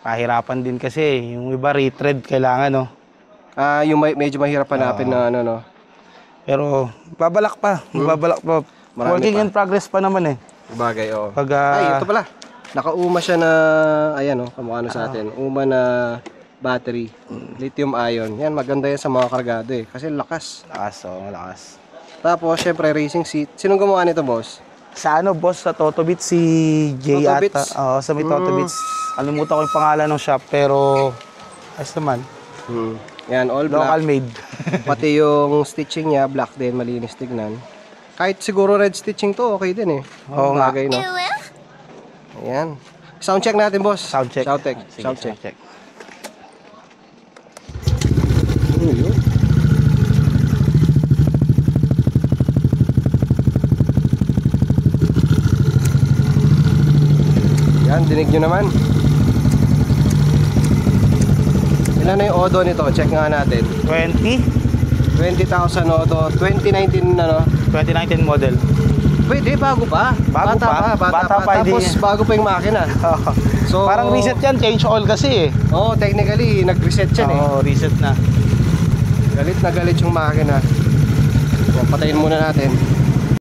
Pahirapan din kasi. Yung iba retread kailangan, no? Yung medyo mahirap hanapin na ano, no? Pero babalak pa. Babalak pa. Marami Working pa. in progress pa naman eh. Bagay, oo. Pag, Ay, ito pala. Naka-UMA siya na, ayan, kamukha sa atin. UMA na battery. Lithium ion. Yan, maganda yan sa mga kargado eh. Kasi lakas. Lakas, malakas. Tapos, syempre, racing seat. Sinong gumawa nito, boss? Sa ano, boss, sa Toto Beats, si Jay Toto ata. Beats? Oo, sa may Toto Beats. Kalimutan ko yung pangalan ng shop, pero ayos naman. Yan, all Local black. made. Pati yung stitching niya, black din, malinis tignan. Kahit siguro red stitching to, okay din eh. Oo nga. Bagay, no? Ayan. Sound check natin, boss. Sound check. Sound check. Sige, Sound check. check. Yan, dinig nyo naman. Ilan na yung odo nito? Check nga natin. 20,000 odo. 2019 na, no? 2019 model. Pwede, bago pa. Bago Bata pa. Bata pa, hindi Tapos, niya. bago pa yung makina. So, Parang reset yan, change oil kasi eh. Oo, technically, nag-reset yan eh. Oo, reset na. Galit na galit yung makina. Yan, patayin muna natin.